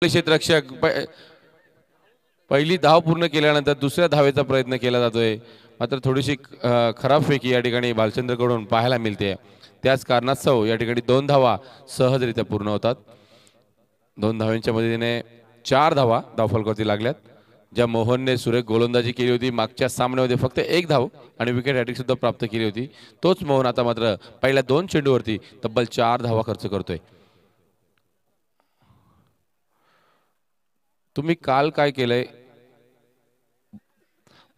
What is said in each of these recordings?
क्षेत्ररक्षक पहिली धाव पूर्ण केल्यानंतर दुसऱ्या धावेचा प्रयत्न केला जातोय, मात्र थोडीशी खराब फेकी या ठिकाणी भालचंद्रकडून पाहायला मिळते. त्याच कारणास्तव या ठिकाणी 2 धावा सहजरित्या पूर्ण होतात. 2 धावांच्या मदतीने 4 धावा धावफलकावरती लागल्यात. ज्या मोहनने सुरेख गोलंदाजी केली होती मागच्या सामन्यामध्ये फक्त 1 धाव आणि विकेट हॅट्रिक सुद्धा प्राप्त केली होती, तोच मोहन आता मात्र पहिल्या 2 चेंडूवरती तब्बल 4 धावा खर्च करतोय. तुम्ही काल काय केलंय,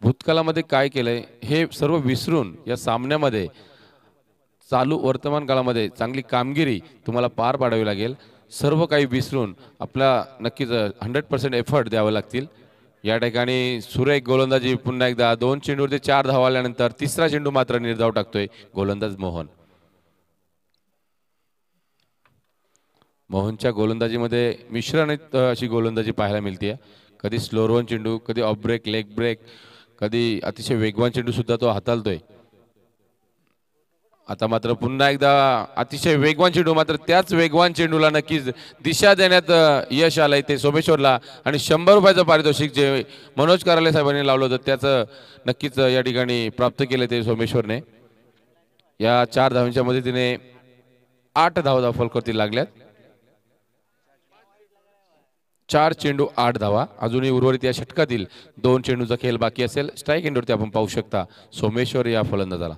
भूतकाळामध्ये काय केलंय हे सर्व विसरून या सामन्यामध्ये चालू वर्तमान काळामध्ये चांगली कामगिरी तुम्हाला पार पाडावी लागेल. सर्व काही विसरून आपला नक्कीच 100% एफर्ट द्यावे लागतील. या ठिकाणी सुरेख गोलंदाजी पुन्हा एकदा 2 चेंडूवरती 4 धावा आल्यानंतर तिसरा चेंडू मात्र निर्धाव टाकतोय गोलंदाज मोहन. मोहनच्या गोलंदाजीमध्ये मिश्रणित अशी गोलंदाजी पाहायला मिळते. कधी स्लोअर चेंडू, कधी ऑफ ब्रेक, लेग ब्रेक, कधी अतिशय वेगवान चेंडू सुद्धा तो हाताळतोय. आता मात्र पुन्हा एकदा अतिशय वेगवान चेंडू, मात्र त्याच वेगवान चेंडूला नक्कीच दिशा देण्यात यश आलंय ते सोमेश्वरला. आणि 100 रुपयाचं पारितोषिक जे मनोज कराले साहेबांनी लावलं होतं त्याचं नक्कीच या ठिकाणी प्राप्त केलं ते सोमेश्वरने. या 4 धावांच्या मदतीने 8 धावा धावफलकावरती लागल्यात. 4 चेंडू 8 धावा. अजूनही उर्वरित या षटकातील 2 चेंडूचा खेळ बाकी असेल. स्ट्राईक एंडवरती आपण पाहू शकता सोमेश्वर या फलंदाजाला.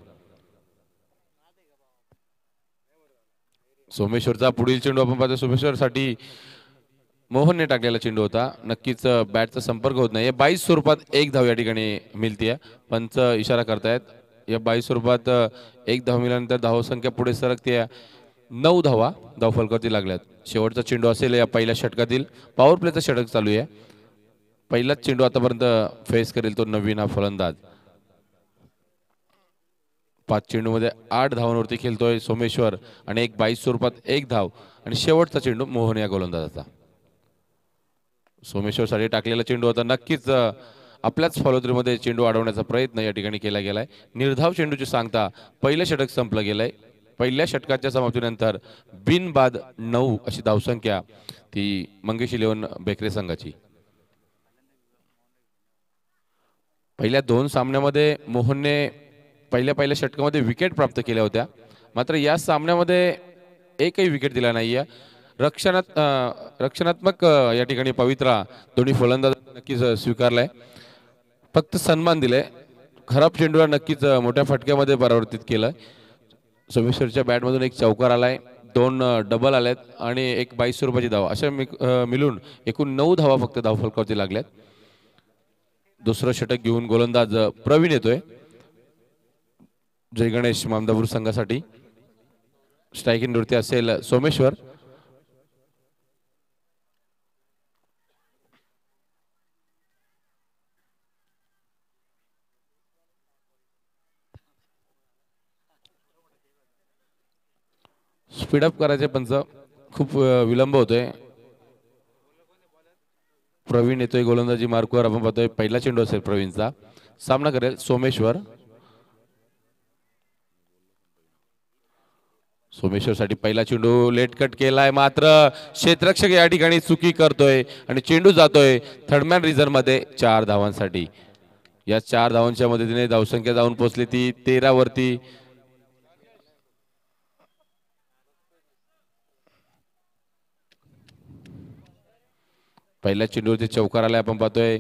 सोमेश्वरचा पुढील चेंडू आपण पाहतो. सोमेश्वरसाठी मोहनने टाकलेला चेंडू होता. नक्कीच बॅटचा संपर्क होत नाही. 22 स्वरूपात 1 धाव या ठिकाणी मिळते. पंच इशारा करतायत. या 22 स्वरूपात 1 धाव मिळाल्यानंतर धावसंख्या पुढे सरकते. 9 धावा धावफलकावरती लागल्यात. शेवटचा चेंडू असेल या पहिल्या षटकातील. पॉवर प्लेचा षटक चालू आहे. पहिलाच चेंडू आतापर्यंत फेस करेल तो नवीन हा फलंदाज. 5 चेंडूमध्ये 8 धावांवरती खेळतोय सोमेश्वर आणि 22 स्वरूपात 1 धाव. आणि शेवटचा चेंडू मोहन या गोलंदाजाचा. सोमेश्वरसाठी टाकलेला चेंडू होता. नक्कीच आपल्याच फॉलोथ्रूमध्ये चेंडू अडवण्याचा प्रयत्न या ठिकाणी केला गेलाय. निर्धाव चेंडूची सांगता पहिलं षटक संपलं गेलंय. पहिल्या षटकाच्या समाप्तीनंतर बिनबाद 9 अशी धावसंख्या ती मंगेश 11 बेकरे संघाची. पहिल्या 2 सामन्यामध्ये मोहनने पहिल्या षटकामध्ये विकेट प्राप्त केल्या होत्या, मात्र या सामन्यामध्ये एकही विकेट दिला नाहीये. रक्षणात्मक या ठिकाणी पवित्रा दोन्ही फलंदाज नक्कीच स्वीकारलाय. फक्त सन्मान दिले. खराब चेंडूला नक्कीच मोठ्या फटक्यामध्ये परावर्तित केलं. सोमेश्वरच्या बॅटमधून एक चौकार आलाय, 2 डबल आलेत आणि एक 22 स्वरूपाची धाव. अशा मिळून एकूण 9 धावा फक्त धावफलकावरती लागल्यात. दुसरं षटक घेऊन गोलंदाज प्रवीण येतोय जय गणेश मामदापूर संघासाठी. स्ट्राईक एंडवरती असेल सोमेश्वर. स्पीडअप करायचे पंच, खूप विलंब होतोय. प्रवीण येतोय गोलंदाजी मार्कवर. आपण पाहतोय पहिला चेंडू असेल प्रवीणचा. सामना करेल सोमेश्वर. सोमेश्वरसाठी पहिला चेंडू लेट कट केलाय, मात्र क्षेत्ररक्षक या ठिकाणी चुकी करतोय आणि चेंडू जातोय थर्डमॅन रिझर्व मध्ये 4 धावांसाठी. या 4 धावांच्या मदतीने धावसंख्या जाऊन पोहोचली ती 13 वरती. पहिल्या चेंडूवरती चौकार आलाय. आपण पाहतोय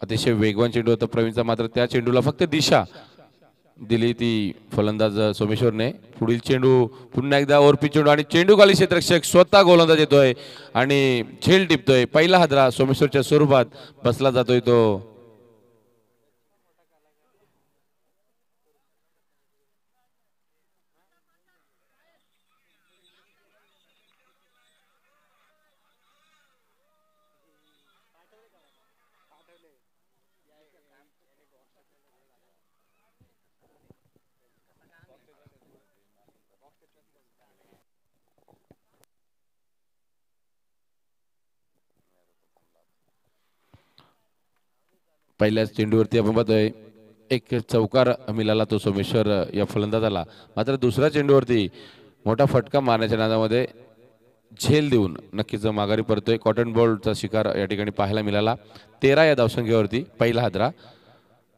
अतिशय वेगवान चेंडू होता प्रवीणचा, मात्र त्या चेंडूला फक्त दिशा दिली ती फलंदाज सोमेश्वरने. पुढील चेंडू पुन्हा एकदा ओरपी चेंडू आणि चेंडू खाली क्षेत्ररक्षक स्वतः गोलंदाज येतोय आणि झेल टिपतोय. पहिला हादरा सोमेश्वरच्या स्वरूपात बसला जातोय तो. पहिल्याच चेंडूवरती आपण पाहतोय एक चौकार मिळाला तो सोमेश्वर या फलंदाजाला, मात्र दुसऱ्या चेंडूवरती मोठा फटका मारण्याच्या नादामध्ये झेल देऊन नक्कीच माघारी परतोय. कॉटन बॉलचा शिकार या ठिकाणी पाहायला मिळाला. 13 या धावसंख्येवरती पहिला हादरा.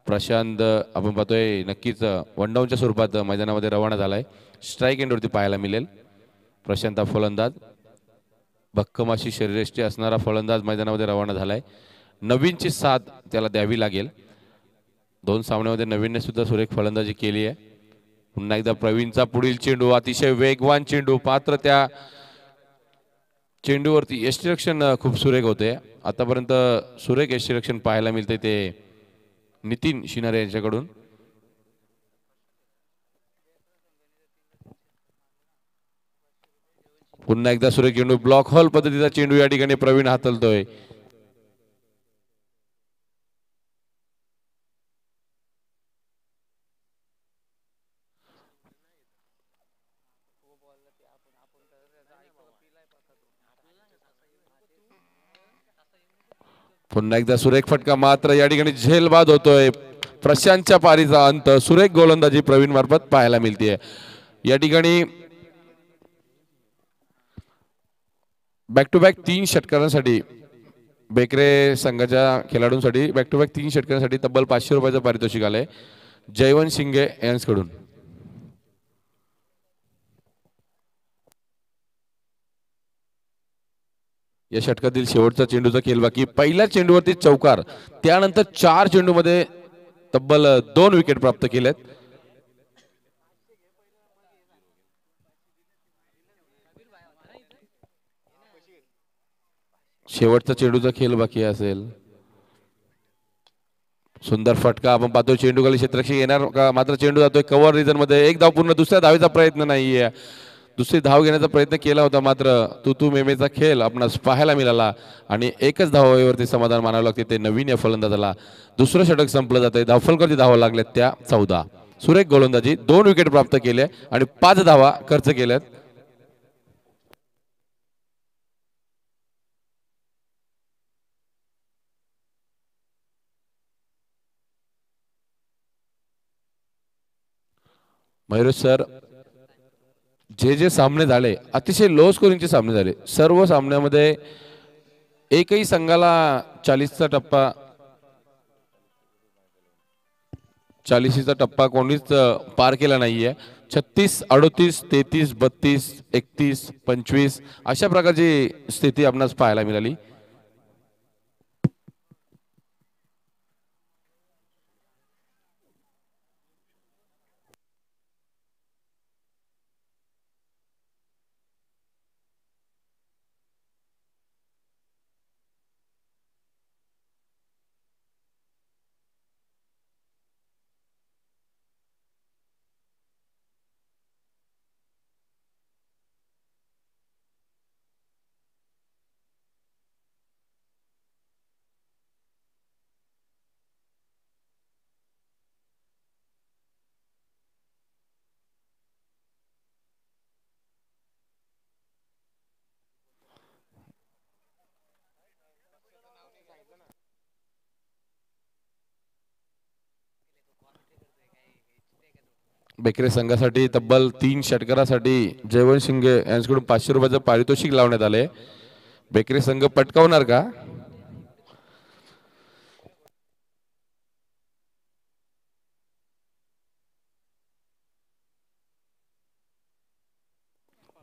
प्रशांत आपण पाहतोय नक्कीच वन डाऊनच्या स्वरूपात मैदानामध्ये रवाना झालाय. स्ट्राईक एंडवरती पाहायला मिळेल. प्रशांत फलंदाज, भक्कम अशी शरीरयष्टी असणारा फलंदाज मैदानामध्ये रवाना झालाय. नवीनची साथ त्याला द्यावी लागेल. 2 सामन्यामध्ये नवीनने सुद्धा सुरेख फलंदाजी केली आहे. पुन्हा एकदा प्रवीणचा पुढील चेंडू, अतिशय वेगवान चेंडू, पात्र त्या चेंडूवरती यष्टिरक्षण खूप सुरेख होते. आतापर्यंत सुरेख यष्टिरक्षण पाहायला मिळते ते नितीन शिनारे यांच्याकडून. पुन्हा एकदा सुरेख चेंडू, ब्लॉक हॉल पद्धतीचा चेंडू या ठिकाणी प्रवीण हातलतोय. पुन्हा एकदा सुरेख फटका, मात्र या ठिकाणी झेलबाद होतोय. प्रशांतच्या पारीचा अंत. सुरेख गोलंदाजी प्रवीण मार्फत पाहायला मिळते. या ठिकाणी बॅक टू बॅक 3 षटकारांसाठी बेकरे संघाच्या खेळाडूंसाठी बॅक टू बॅक 3 षटकारांसाठी तब्बल 500 रुपयाचं पारितोषिक आलंय जयवंत शिंगे यांच्याकडून. या षटकातील शेवटचा चेंडूचा खेळ बाकी. पहिल्या चेंडूवरती चौकार, त्यानंतर 4 चेंडूमध्ये तब्बल 2 विकेट प्राप्त केल्यात. शेवटचा चेंडूचा खेळ बाकी असेल. सुंदर फटका आपण पाहतोय. चेंडू खाली क्षेत्ररक्षक येणार का, मात्र चेंडू जातोय कव्हर रिजन मध्ये. एक धाव पूर्ण. दुसऱ्या धावेचा प्रयत्न नाहीये. दुसरी धाव घेण्याचा प्रयत्न केला होता, मात्र तू मेमेचा खेळ आपणास पाहायला मिळाला आणि एकच धावेवरती समाधान मानावं लागते ते नवीन या फलंदाजाला. दुसरं षटक संपलं जातंय. धावफलकावरती धावा लागल्यात त्या 14. सुरेख गोलंदाजी, 2 विकेट प्राप्त केले आणि 5 धावा खर्च केल्यात. मयुरेश सर, जे सामने झाले अतिशय लो स्कोरिंगचे सामने झाले. सर्व सामन्यामध्ये एकही संघाला 40चा टप्पा कोणीच पार केला नाहीये. 36, 38, 33, 32, 31, 25 अशा प्रकारची स्थिती आपणास पाहायला मिळाली. बेकरे संघासाठी तब्बल 3 षटकारासाठी जयवंत शिंगे यांच्याकडून 500 रुपयाचं पारितोषिक लावण्यात आले. बेकरे संघ पटकावणार का?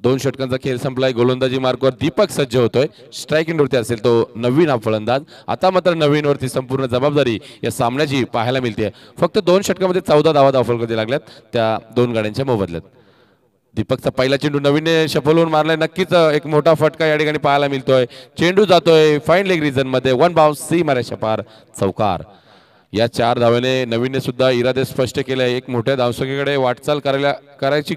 दोन षटकांचा खेळ संपलाय. गोलंदाजी मार्कवर दीपक सज्ज होतोय. स्ट्राईक एंडवरती असेल तो नवीन हा फलंदाज. आता मात्र नवीन वरती संपूर्ण जबाबदारी या सामन्याची पाहायला मिळते. फक्त 2 षटकामध्ये 14 धावा धावफलकावरती लागल्यात त्या 2 गाड्यांच्या मोबदल्यात. दीपकचा पहिला चेंडू नवीन शफलवून मारलाय. नक्कीच एक मोठा फटका या ठिकाणी पाहायला मिळतोय. चेंडू जातोय फाईन लेग रिजन मध्ये. 1 बाउन्स, सी मारायच्या पार, चौकार. या 4 धावेने नवीनने सुद्धा इरादे स्पष्ट केले. एक मोठ्या धावसंख्येकडे वाटचाल करायची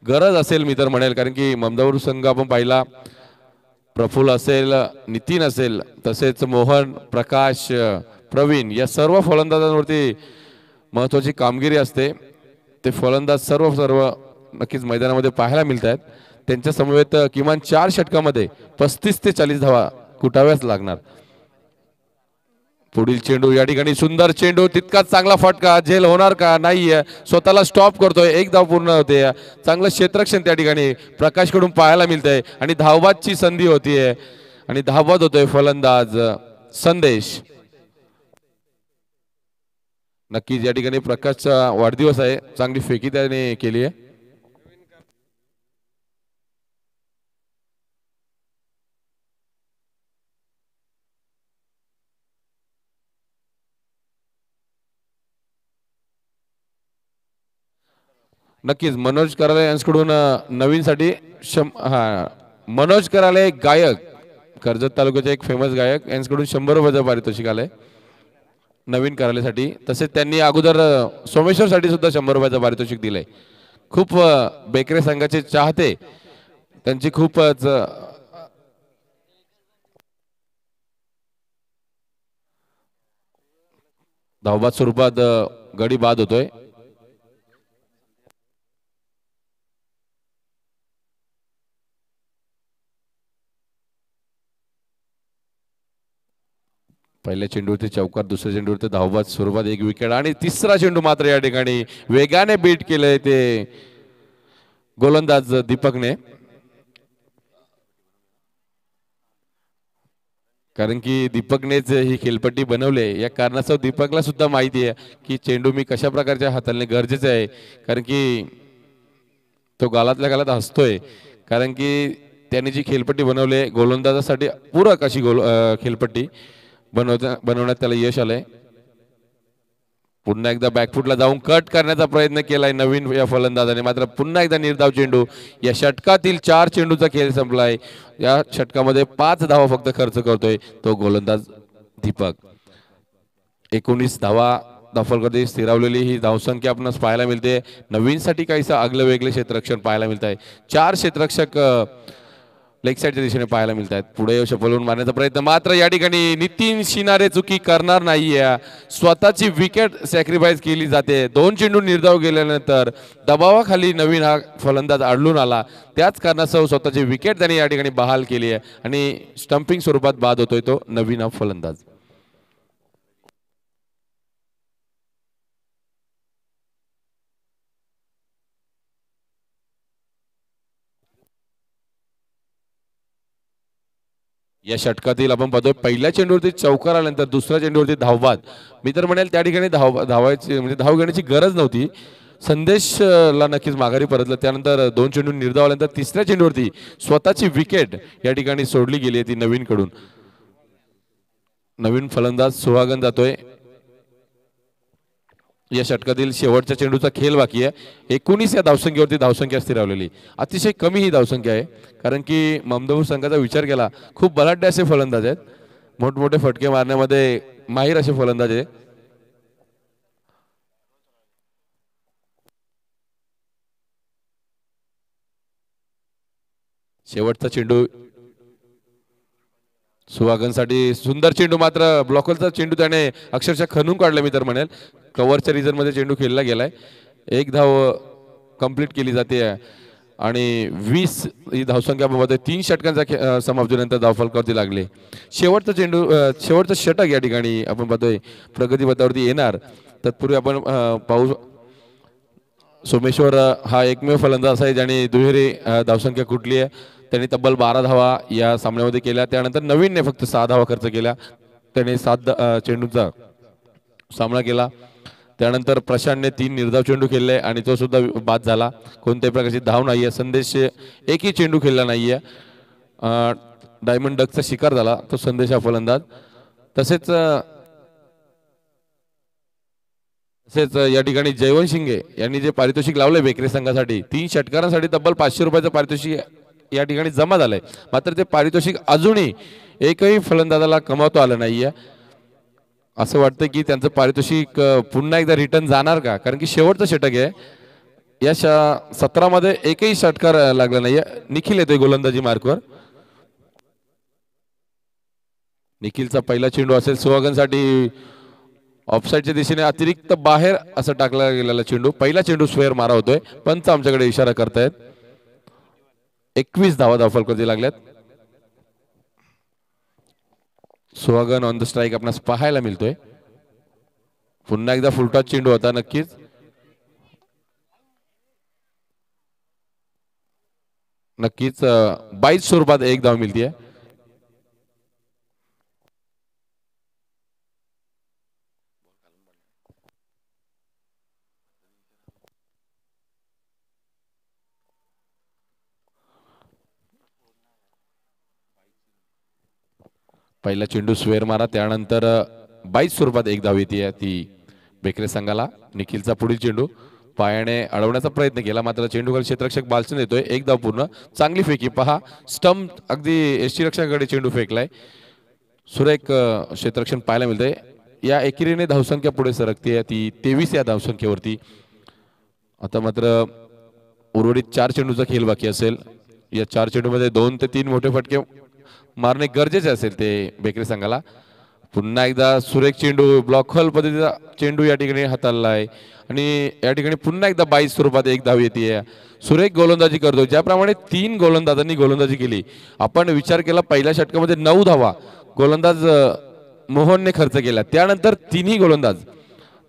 गरज असेल मी तर म्हणेल. कारण की ममदापूर संघ आपण पाहिला, प्रफुल्ल असेल, नितीन असेल, तसेच मोहन, प्रकाश, प्रवीण या सर्व फलंदाजांवरती महत्त्वाची कामगिरी असते. ते फलंदाज सर्व नक्कीच मैदानामध्ये पाहायला मिळत आहेत. त्यांच्या समवेत किमान 4 षटकामध्ये 35 ते 40 धावा कुटाव्याच लागणार. पुढील चेंडू या ठिकाणी सुंदर चेंडू, तितकाच चांगला फटका, झेल होणार का नाहीये, स्वतःला स्टॉप करतोय, एक धाव पूर्ण होते. चांगलं क्षेत्ररक्षण त्या ठिकाणी प्रकाश कडून पाहायला मिळतंय आणि धावबादची संधी होतीये आणि धावबाद होतोय फलंदाज संदेश. नक्कीच या ठिकाणी प्रकाशचा वाढदिवस आहे, चांगली फेकी त्याने केली आहे. नक्कीच मनोज कराले यांच्याकडून नवीनसाठी मनोज कराले गायक, कर्जत तालुक्याचे एक फेमस गायक, यांच्याकडून 100 रुपयाचं पारितोषिक आलंय नवीन करालेसाठी. तसेच त्यांनी अगोदर सोमेश्वरसाठी सुद्धा 100 रुपयाचं पारितोषिक दिलंय. खूप बेकरे संघाचे चाहते त्यांची खूपच धावबाद स्वरूपात गडी बाद होतोय. पहिल्या चेंडूवरती चौकार, दुसऱ्या चेंडूवरती धावबाद स्वरूपात एक विकेट आणि तिसरा चेंडू मात्र या ठिकाणी वेगाने बीट केलंय ते गोलंदाज दीपकने. कारण की दीपकनेच ही खेळपट्टी बनवली या कारणास्तव दीपकला सुद्धा माहिती आहे की चेंडू मी कशा प्रकारच्या हाताळणे गरजेचं आहे. कारण की तो गालातल्या गालात हसतोय, कारण की त्याने जी खेळपट्टी बनवली गोलंदाजासाठी पूरक अशी खेळपट्टी बनवण्यात त्याला यश आलंय. पुन्हा एकदा बॅकफुटला जाऊन कट करण्याचा प्रयत्न केलाय नवीन या फलंदाजाने, मात्र पुन्हा एकदा निर्धाव चेंडू. या षटकातील 4 चेंडूचा खेळ संपलाय. या षटकामध्ये 5 धावा फक्त खर्च करतोय तो गोलंदाज दीपक. 19 धावा दाखल स्थिरावलेली ही धावसंख्या आपणास पाहायला मिळते. नवीनसाठी काहीसा आगलं वेगळे क्षेत्ररक्षण पाहायला मिळत आहे. 4 क्षेत्ररक्षक लेग साईडच्या दिशेने पाहायला मिळत आहेत. पुढे बोलून मारण्याचा प्रयत्न, मात्र या ठिकाणी नितीन शिनारे चुकी करणार नाहीये. स्वतःची विकेट सॅक्रिफाईस केली जाते. 2 चेंडू निर्धाव गेल्यानंतर दबावाखाली नवीन हा फलंदाज आढळून आला, त्याच कारणास्तव स्वतःची विकेट त्यांनी या ठिकाणी बहाल केली आहे आणि स्टंपिंग स्वरूपात बाद होतोय तो नवीन हा फलंदाज. या षटकातील आपण पाहतोय पहिल्या चेंडूवरती चौकार आल्यानंतर दुसऱ्या चेंडूवरती धावबाद. मी तर म्हणेल त्या ठिकाणी धावायची म्हणजे धाव घेण्याची गरज नव्हती. संदेशला नक्कीच माघारी परतलं. त्यानंतर 2 चेंडू निर्धाव आल्यानंतर तिसऱ्या चेंडूवरती स्वतःची विकेट या ठिकाणी सोडली गेली आहे ती नवीन कडून. नवीन फलंदाज सुहागन जातोय. या षटकातील शेवटच्या चेंडूचा खेळ बाकी आहे. 19 या धावसंख्येवरती धावसंख्या स्थिरावलेली, अतिशय कमी ही धावसंख्या आहे. कारण की ममदापूर संघाचा विचार केला खूप बलाढ्य असे फलंदाज आहेत, मोठमोठे फटके मारण्यामध्ये माहीर असे फलंदाज आहे. शेवटचा चेंडू सुहागनसाठी सुंदर चेंडू, मात्र ब्लॉकरचा चेंडू त्याने अक्षरशः खणून काढला. मी तर म्हणेल कव्हरच्या रिझन मध्ये चेंडू खेळला गेलाय. 1 धाव कंप्लीट केली जाते आणि 20 ही धावसंख्या मध्ये 3 षटकांचा समाप्तीनंतर धावफलकावरती लागले. शेवटचा चेंडू शेवटचं षटक या ठिकाणी आपण पाहतोय प्रगती पथावरती येणार. तत्पूर्वी आपण पाहू सोमेश्वर हा एकमेव फलंदाज असा आहे ज्याने दुहेरी धावसंख्या कुठली आहे. त्यांनी तब्बल 12 धावा या सामन्यामध्ये केल्या. त्यानंतर नवीनने फक्त 6 धावा खर्च केल्या. त्याने 7 चेंडूचा सामना केला. त्यानंतर प्रशांतने 3 निर्धाव चेंडू खेळले आणि तो सुद्धा बाद झाला. कोणत्याही प्रकारची धाव नाहीये. संदेश एकही चेंडू खेळला नाहीये. डायमंड डकचा शिकार झाला तो संदेश हा फलंदाज. तसेच या ठिकाणी जयवंत शिंगे यांनी जे पारितोषिक लावले बेकरे संघासाठी 3 षटकारांसाठी तब्बल 500 रुपयाचं पारितोषिक या ठिकाणी जमा झालंय. मात्र ते पारितोषिक अजूनही एकही फलंदाजाला कमावता आलं नाहीये. असं वाटतं की त्यांचं पारितोषिक पुन्हा एकदा रिटर्न जाणार का, कारण की शेवटचं षटक आहे. या 17 मध्ये एकही षटकार लागला नाहीये. निखिल येतोय गोलंदाजी मार्कवर. निखिलचा पहिला चेंडू असेल सुहागनसाठी ऑफसाईडच्या दिशेने अतिरिक्त बाहेर असं टाकला गेलेला चेंडू. पहिला चेंडू स्क्वेअर मारा होतोय. पंच आमच्याकडे इशारा करतायत. 21 धावा धावफलकावरती लागल्यात. सुहागन ऑन द स्ट्राईक आपणास पाहायला मिळतोय. पुन्हा एकदा फुलटॉस चेंडू होता. नक्कीच नक्कीच 22 स्वरूपात एक धाव मिळतीये. पहिला चेंडू स्वेर मारा, त्यानंतर 22 स्वरूपात एक धाव येते ती बेकरे संघाला. निखिलचा पुढील चेंडू पायाने अडवण्याचा प्रयत्न केला, मात्र चेंडूखाली क्षेत्ररक्षक बालचंद येतोय. एक धाव पूर्ण. चांगली फेकी पहा, स्टंप अगदी एसटी रक्षकाकडे चेंडू फेकलाय. सुरेख क्षेत्ररक्षण पाहायला मिळतंय. या एकेरीने धावसंख्या पुढे सरकते ती 23 या धावसंख्येवरती. आता मात्र उर्वरित 4 चेंडूचा खेळ बाकी असेल. या 4 चेंडूमध्ये 2 ते 3 मोठे फटके मारणे गरजेचे असेल ते बेकरी संघाला. पुन्हा एकदा सुरेख चेंडू, ब्लॉक होल पद्धतीचा चेंडू या ठिकाणी हाताळला आहे आणि या ठिकाणी पुन्हा एकदा 22 स्वरूपात एक धाव येते. सुरेख गोलंदाजी करतो. ज्याप्रमाणे 3 गोलंदाजांनी गोलंदाजी केली, आपण विचार केला पहिल्या षटकामध्ये 9 धावा गोलंदाज मोहनने खर्च केला. त्यानंतर तिन्ही गोलंदाज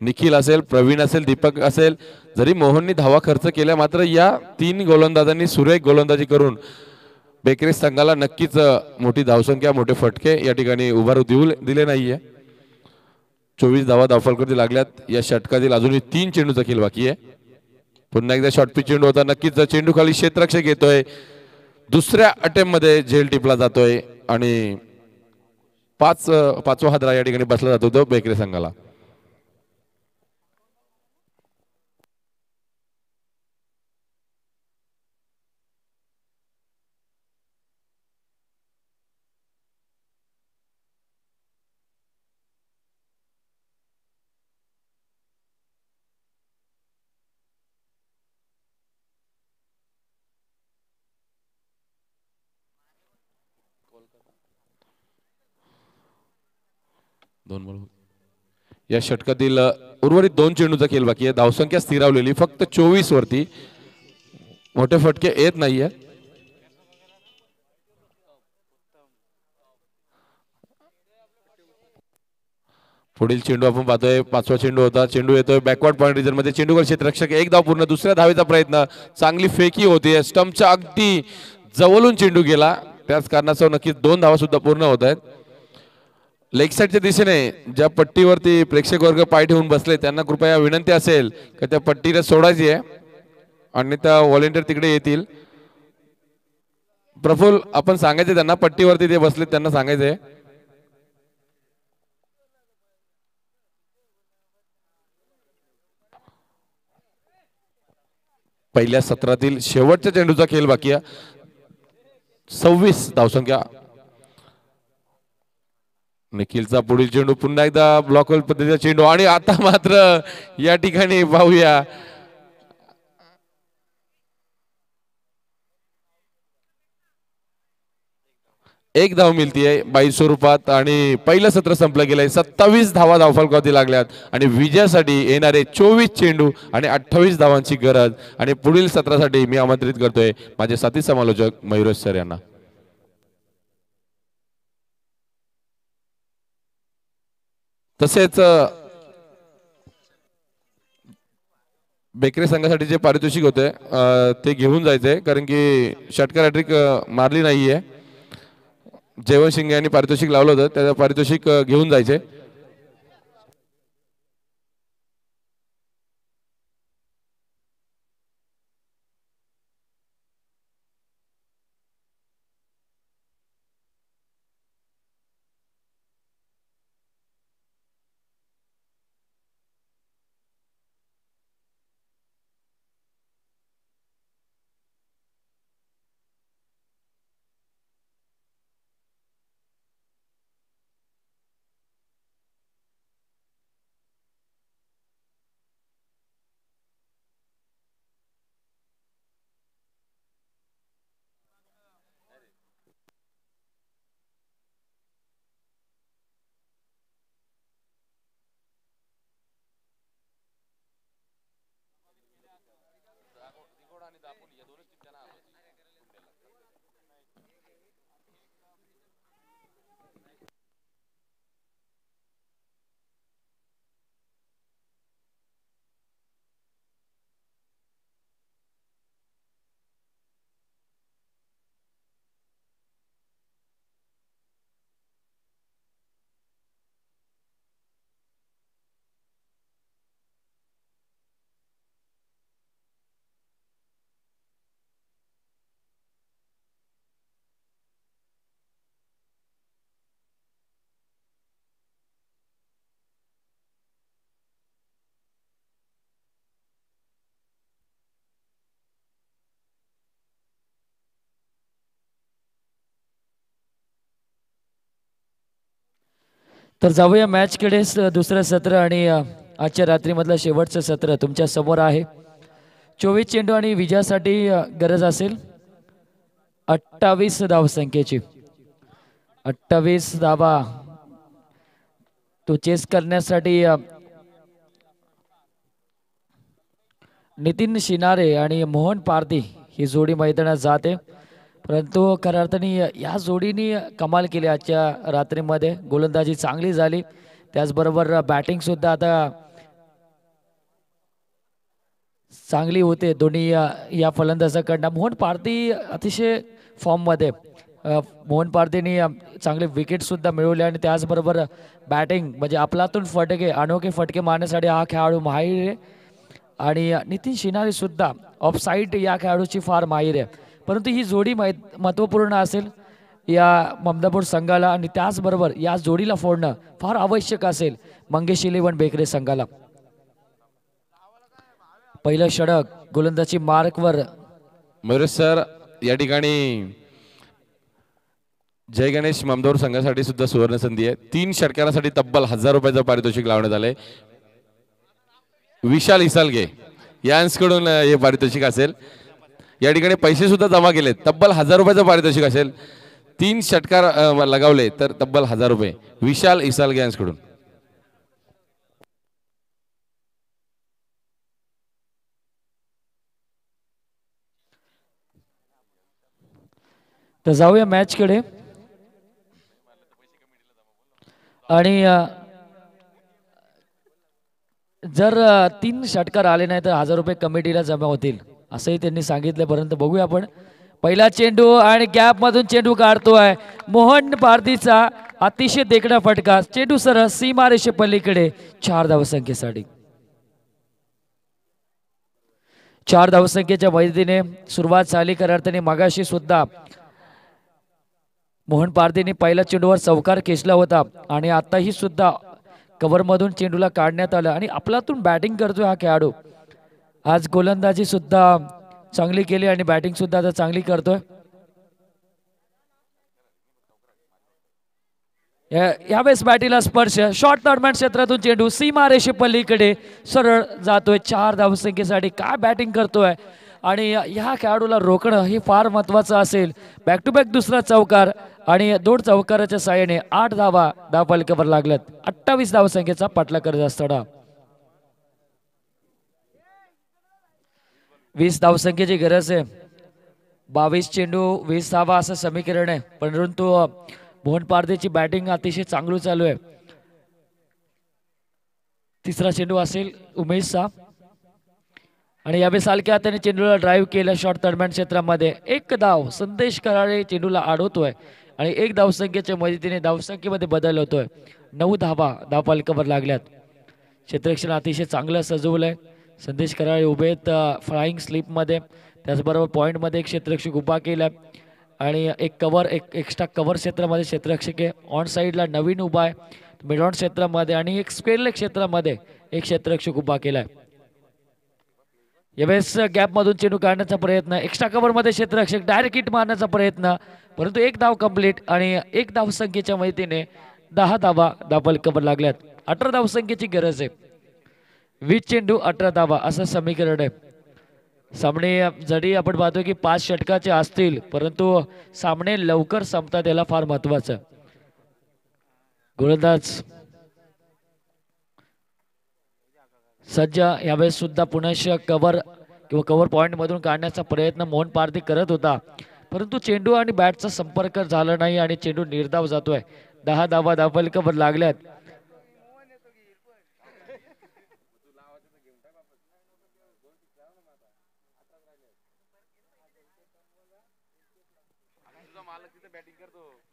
निखिल असेल, प्रवीण असेल, दीपक असेल, जरी मोहननी धावा खर्च केल्या, मात्र या 3 गोलंदाजांनी सुरेख गोलंदाजी करून बेकरी संघाला नक्कीच मोठी धावसंख्या, मोठे फटके या ठिकाणी उभारू दिले नाहीये. 24 धावा धावफलकावरती लागल्यात. या षटकातील अजूनही 3 चेंडूचा खेळ बाकी आहे. पुन्हा एकदा शॉर्ट पिच चेंडू होता. नक्कीच चेंडू खाली क्षेत्ररक्षक येतोय. दुसऱ्या अटेम्प्ट मध्ये झेल टिपला जातोय आणि पाचवा हादरा या ठिकाणी बसला जातो तो बेकरी संघाला. या षटकातील उर्वरित 2 चेंडूचा खेळ बाकी आहे. धावसंख्या स्थिरावलेली फक्त 24 वरती. मोठे फटके येत नाहीये. पुढील चेंडू आपण पाहतोय, 5वा चेंडू होता. चेंडू येतोय बॅकवर्ड पॉइंट रिजन मध्ये. चेंडू क्षेत्ररक्षक एक धाव पूर्ण. दुसऱ्या धावेचा प्रयत्न, चांगली फेकी होती. स्टंपच्या अगदी जवळून चेंडू गेला, त्याच कारणास्तव नक्कीच 2 धावा सुद्धा पूर्ण होत आहेत. लेग साईडच्या दिशेने ज्या पट्टीवरती प्रेक्षक वर्ग पाय ठेवून बसले, त्यांना कृपया विनंती असेल की त्या पट्टीला सोडायची आहे आणि त्या व्हॉलेंटियर तिकडे येतील. प्रफुल्ल, आपण सांगायचे त्यांना, पट्टीवरती ते बसले त्यांना सांगायचंय. पहिल्या सत्रातील शेवटच्या चेंडूचा खेळ बाकी आहे. 26 धावसंख्या. निखिलचा पुढील चेंडू पुन्हा एकदा ब्लॉक होल पद्धतीचा चेंडू आणि आता मात्र या ठिकाणी पाहूया एक धाव मिळतीये 22 स्वरूपात आणि पहिलं सत्र संपलं गेलंय. 27 धावा धावफलकावरती लागल्यात आणि विजयासाठी येणारे 24 चेंडू आणि 28 धावांची गरज. आणि पुढील सत्रासाठी मी आमंत्रित करतोय माझे साथी समालोचक मयुरेश सर यांना. तसेच बेकरी संघासाठी जे पारितोषिक होते ते घेऊन जायचे, कारण की षटकार हॅट्रिक मारली नाहीये. जयवंत शिंगे यांनी पारितोषिक लावलं होतं, त्याचं पारितोषिक घेऊन जायचे. तर जाऊया मॅचकडे. दुसरं सत्र आणि आजच्या रात्रीमधलं शेवटचं सत्र तुमच्या समोर आहे. 24 चेंडू आणि विजयासाठी गरज असेल 28 धावसंख्येची. 28 धावा तो चेस करण्यासाठी नितीन शिनारे आणि मोहन पारधी ही जोडी मैदानात जाते. परंतु खऱ्या अर्थाने या जोडीने कमाल केली आजच्या रात्रीमध्ये. गोलंदाजी चांगली झाली, त्याचबरोबर बॅटिंग सुद्धा आता चांगली होते दोन्ही या फलंदाजाकडनं. मोहन पारधी अतिशय फॉर्ममध्ये. मोहन पारधीने चांगले विकेट सुद्धा मिळवले आणि त्याचबरोबर बॅटिंग म्हणजे आपलातून फटके अनोखे फटके मारण्यासाठी हा खेळाडू माहीर आहे. आणि नितीन शिनारे सुद्धा ऑफ साईड या खेळाडूची फार माहीर आहे. परंतु ही जोडी महत्त्वपूर्ण असेल या ममदापूर संघाला आणि त्याचबरोबर या जोडीला फोडणं फार आवश्यक असेल मंगेश इलेव्हन बेकरे संघाला. पहिलं षटक गोलंदाजी मार्कवर. मयुरेश सर, या ठिकाणी जय गणेश ममदापूर संघासाठी सुद्धा सुवर्ण संधी आहे. 3 षटकारासाठी तब्बल 1000 रुपयाचं पारितोषिक लावण्यात आलंय. विशाल इसालगे यांकडून हे पारितोषिक असेल. या ठिकाणी पैसे सुद्धा जमा केलेत. तब्बल 1000 रुपयाचं पारितोषिक असेल. 3 षटकार लगावले तर तब्बल 1000 रुपये विशाल इसालगे यांकडून. तर जाऊया मॅचकडे. आणि जर 3 षटकार आले नाही तर 1000 रुपये कमिटीला जमा होतील असंही त्यांनी सांगितलं. परंतु बघूया आपण. पहिला चेंडू आणि गॅप मधून चेंडू काढतोय मोहन पारधीचा. अतिशय देखणा फटका. चेंडू सरळ सीमारेषे पलीकडे 4 धावसंख्येसाठी. 4 धावसंख्येच्या मदतीने सुरुवात झाली. खऱ्या अर्थाने मगाशी सुद्धा मोहन पारधीने पहिल्या चेंडूवर चौकार खेचला होता आणि आताही सुद्धा कव्हरमधून चेंडूला काढण्यात आलं आणि आपलातून बॅटिंग करतोय हा खेळाडू. आज गोलंदाजी सुद्धा चांगली केली आणि बॅटिंग सुद्धा आता चांगली करतोय. यावेळेस बॅटीला स्पर्श. शॉर्ट दरम्यान क्षेत्रातून चेंडू सीमारेषे पलीकडे सरळ जातोय 4 धावसंख्येसाठी. काय बॅटिंग करतोय आणि ह्या खेळाडूला रोखणं हे फार महत्वाचं असेल. बॅक टू बॅक दुसरा चौकार आणि 2 चौकाराच्या साहाय्याने 8 धावा धावफलकावर लागल्यात. 28 धावसंख्येचा पाठलाग करत असताना 20 धावसंख्येची गरज आहे. 22 चेंडू 20 धावा असं समीकरण आहे. परंतु मोहन पारधीची बॅटिंग अतिशय चांगली चालू आहे. तिसरा चेंडू असेल उमेशचा आणि यावेळी सालक्या त्याने चेंडूला ड्राईव्ह केलं शॉर्ट दरम्यान क्षेत्रामध्ये. 1 धाव. संदेश कराळे चेंडूला अडवतोय आणि 1 धावसंख्येच्या मदतीने धावसंख्येमध्ये बदल होतोय. 9 धावा धावफलकावर लागल्यात. क्षेत्ररक्षण अतिशय चांगलं सजवलंय. संदेश कराळे उभे आहेत फ्लाइंग स्लिपमध्ये. त्याचबरोबर पॉईंटमध्ये एक क्षेत्ररक्षक उभा केला आणि एक एक्स्ट्रा कव्हर क्षेत्रामध्ये क्षेत्ररक्षक आहे. ऑन साईडला नवीन उभा आहे मिड ऑन क्षेत्रामध्ये आणि एक स्क्वेअर क्षेत्रामध्ये एक क्षेत्ररक्षक उभा केलाय. यावेळेस गॅपमधून चेंडू काढण्याचा प्रयत्न. एक्स्ट्रा कव्हरमध्ये क्षेत्ररक्षक डायरेक्ट हिट मारण्याचा प्रयत्न. परंतु 1 धाव कंप्लीट आणि 1 धावसंख्येच्या मदतीने 10 धावा धावफलकावर लागल्यात. 18 धावसंख्येची गरज आहे. 20 चेंडू 18 धावा असं समीकरण आहे. सामने जरी आपण पाहतो की 5 षटकाचे असतील परंतु सामने लवकर संपतात याला फार महत्वाचं. गोलंदाज सज्ज. यावेळेस सुद्धा पुनश कव्हर किंवा कव्हर पॉइंट मधून काढण्याचा प्रयत्न मोहन पारधी करत होता परंतु चेंडू आणि बॅटचा संपर्क झाला नाही आणि चेंडू निर्धाव जातोय. 10 धावा धावफलकावर लागल्यात.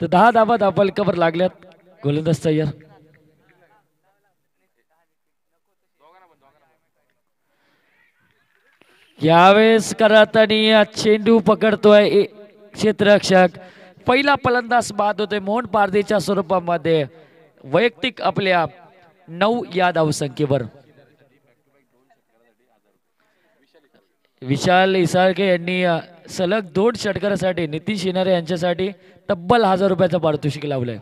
तर 10 धावा धावफलकावर लागल्यात. गोलंदाज तयार. यावेळेस करातानी चेंडू पकडतोय क्षेत्ररक्षक. पहिला फलंदाज बाद होतोय मोहन पारधीच्या स्वरूपामध्ये वैयक्तिक आपल्या 9 या धावसंख्येवर. विशाल इसाळके यांनी सलग 2 षटकारासाठी नितीन शिनारे यांच्यासाठी तब्बल 1000 रुपयाचं पारितोषिक लावलंय.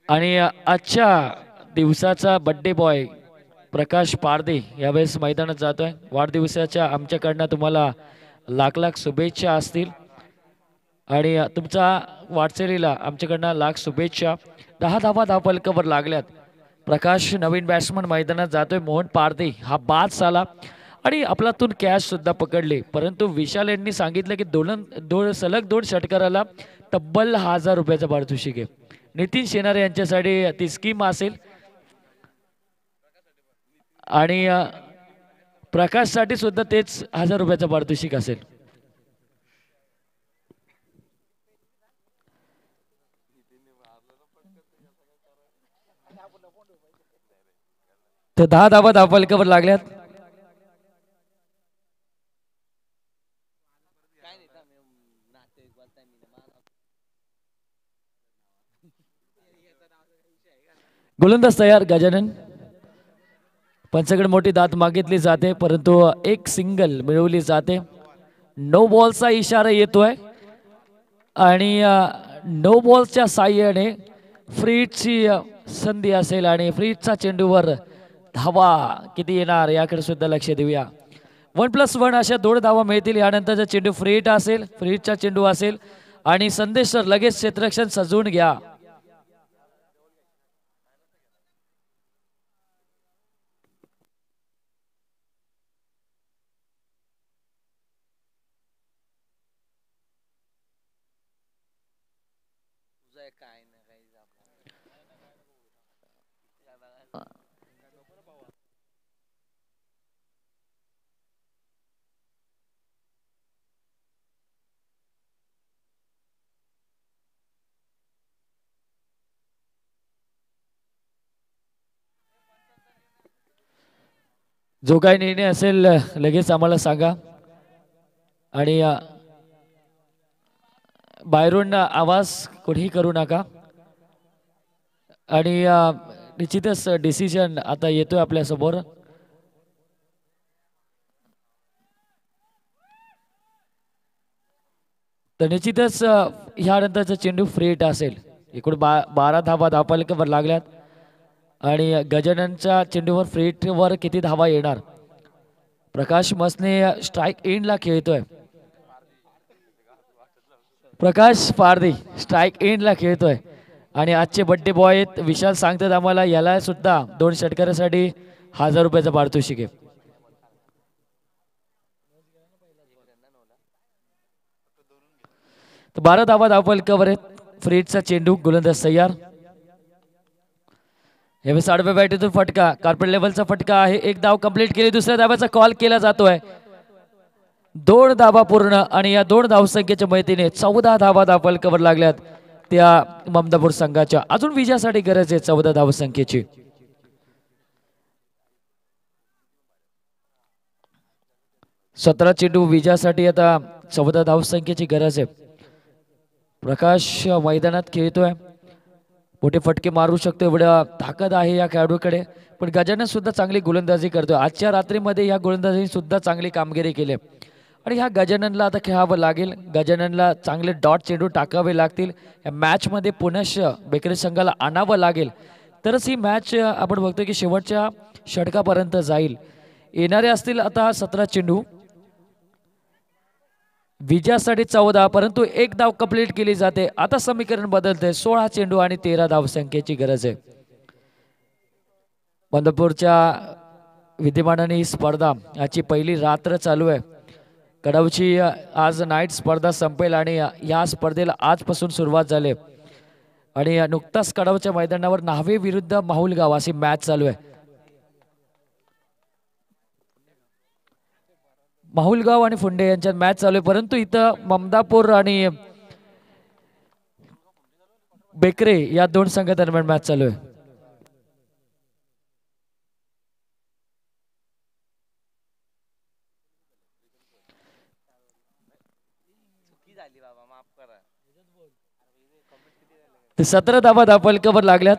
आणि आजच्या दिवसाचा बड्डे बॉय प्रकाश पारदे यावेळेस मैदानात जातोय. वाढदिवसाच्या आमच्याकडनं तुम्हाला लाख लाख शुभेच्छा असतील आणि तुमचा वाटचालीला आमच्याकडनं लाख शुभेच्छा. 10 धावा धावफलकावर लागल्यात. प्रकाश नवीन बॅट्समन मैदानात जातोय. मोहन पारदे हा बाद झाला आणि आपल्यातून कॅच सुद्धा पकडले, परंतु विशाल यांनी सांगितलं की सलग दोन षटकाराला तब्बल 1000 रुपयाचं पारितोषिक आहे. नितीन शेनारे यांच्यासाठी ती स्कीम असेल आणि प्रकाशसाठी सुद्धा तेच 1000 रुपयाचं पारितोषिक असेल. तर 10 धावा धावफलकावर लागल्यात. गोलंदाज तयार गजानन. पंचाकडे मोठी दात मागितली जाते, परंतु एक सिंगल मिळवली जाते. नो बॉलचा इशारा येतोय आणि नो बॉलच्या साह्याने फ्रीजची संधी असेल आणि फ्रीजचा चेंडूवर धावा किती येणार याकडे सुद्धा लक्ष देऊया. 1+1 अशा 2 धावा मिळतील. यानंतरचा चेंडू फ्रीजचा चेंडू असेल आणि संदेश सर लगेच क्षेत्ररक्षण सजवून घ्या. जो काही निर्णय असेल लगेच आम्हाला सांगा आणि बाहेरून आवाज कोणीही करू नका. आणि निश्चितच डिसिजन आता येतोय आपल्या समोर. तर निश्चितच ह्यानंतरचा चेंडू फ्री हिट असेल. एकूण 12 धावा धावफलकावर लागल्यात आणि गजाननच्या चेंडूवर फ्री हिटवर किती धावा येणार. प्रकाश मसने स्ट्राईक एंडला खेळतोय. प्रकाश पारदी स्ट्राईक एंडला खेळतोय आणि आजचे बड्डे बॉय आहेत विशाल सांगतात आम्हाला याला सुद्धा 2 षटकारासाठी 1000 रुपयाचं पारितोषिक आहे. तर 12 धावा धावफलकावर आहेत. फ्रीजचा चेंडू गोलंदाज तयार. यावेळेस आडव्या बॅटीतून फटका, कार्पेट लेवलचा फटका आहे. 1 धाव कंप्लीट केली. दुसऱ्या धावाचा कॉल केला जातोय. 2 धावा पूर्ण आणि या 2 धावसंख्येच्या मदतीने 14 धावा धावफलकावर लागल्यात त्या ममदापूर संघाच्या. अजून विजयासाठी गरज आहे 14 धावसंख्येची. सतरा चेंडू विजयासाठी आता 14 धावसंख्येची गरज आहे. प्रकाश मैदानात खेळतोय. मोठे फटके मारू शकतो एवढा ताकद आहे या खेळाडूकडे. पण गजानन सुद्धा चांगली गोलंदाजी करतोय. आजच्या रात्रीमध्ये या गोलंदाजीने सुद्धा चांगली कामगिरी केली आणि ह्या गजाननला आता खेळावं लागेल. गजाननला चांगले डॉट चेंडू टाकावे लागतील. या मॅचमध्ये पुनश्च बेकरी संघाला आणावं लागेल तरच ही मॅच आपण बघतोय की शेवटच्या षटकापर्यंत जाईल. येणारे असतील आता 17 चेंडू विजयासाठी 14, परंतु 1 धाव कंप्लीट केली जाते. आता समीकरण बदलते. 16 चेंडू आणि 13 धावसंख्येची गरज आहे. बंदपूरच्या विद्यमानाने ही स्पर्धा याची पहिली रात्र चालू आहे. कडावची आज नाईट स्पर्धा संपेल आणि या स्पर्धेला आजपासून सुरुवात झाली आणि नुकताच कडावच्या मैदानावर न्हावे विरुद्ध माहुलगाव अशी मॅच चालू आहे. माहुलगाव आणि फुंडे यांच्यात मॅच चालू आहे, परंतु इथं ममदापूर आणि बेकरे या 2 संघादरम्यान मॅच चालू आहे. ते 17 धावा धावफलकावर लागल्यात.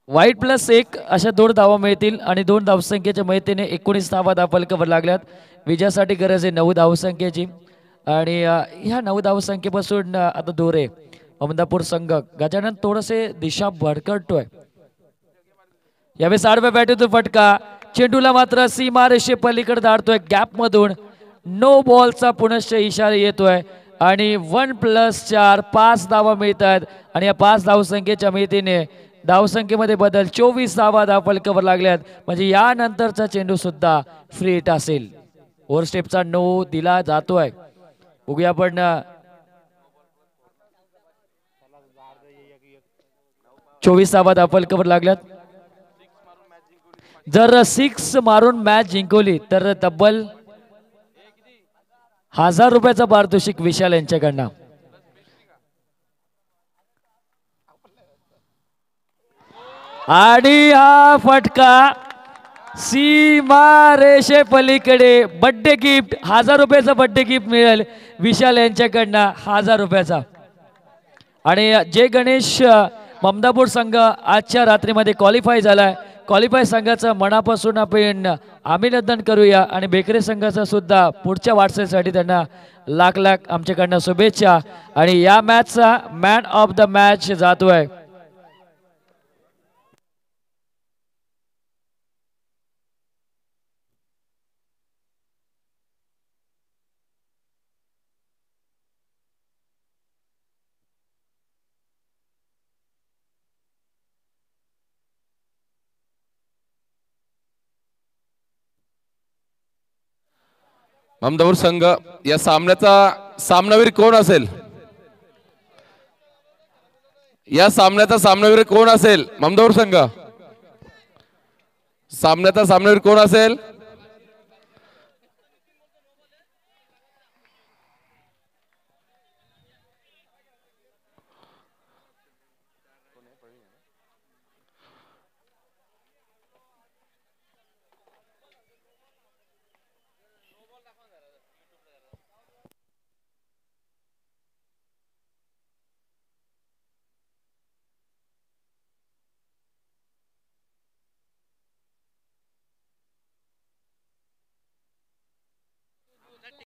वाईट प्लस 1 अशा 2 धावा मिळतील आणि 2 धावसंख्येच्या मदतीने 19 धावा धावफलकावर लागल्यात. विजयासाठी गरज आहे 9 धावसंख्येची आणि ह्या 9 धावसंख्येपासून आता दूर आहे अहमदापूर संघ. गजानन थोडेसे दिशा भडकटतोय. यावेळेस आडव्या बॅटीतून फटका, चेंडूला मात्र सीमा रेषे पलीकडे धाडतोय गॅप मधून. नो बॉलचा पुनश्च इशारा येतोय आणि 1+4 5 धावा मिळतात आणि या 5 धावसंख्येच्या मदतीने धावसंख्येमध्ये बदल 24 धावा धावफलकावर लागल्यात. म्हणजे यानंतरचा चेंडू सुद्धा फ्री हिट असेल. ओव्हर स्टेपचा नो दिला जातोय. बघूया आपण 24 धावा धावफलकावर लागल्यात. जर 6 मारून मॅच जिंकवली तर तब्बल 1000 रुपयाचा पारितोषिक विशाल यांच्याकडनं. आणि हा फटका सीमा रेषे पलीकडे. बड्डे गिफ्ट 1000 रुपयाचा बड्डे गिफ्ट मिळेल विशाल यांच्याकडनं 1000 रुपयाचा. आणि जे गणेश ममदापूर संघ आजच्या रात्रीमध्ये क्वालिफाय झालाय, क्वालिफाय संघाचं मनापासून आपण अभिनंदन करूया आणि बेकरी संघाचा सुद्धा पुढच्या वाटचालीसाठी त्यांना लाख लाख आमच्याकडनं शुभेच्छा. आणि या मॅचचा मॅन ऑफ द मॅच जातोय ममदापूर संघ. या सामन्याचा सामनावीर कोण असेल? या सामन्याचा सामनावीर कोण असेल? ममदापूर संघ सामन्याचा सामनावीर कोण असेल?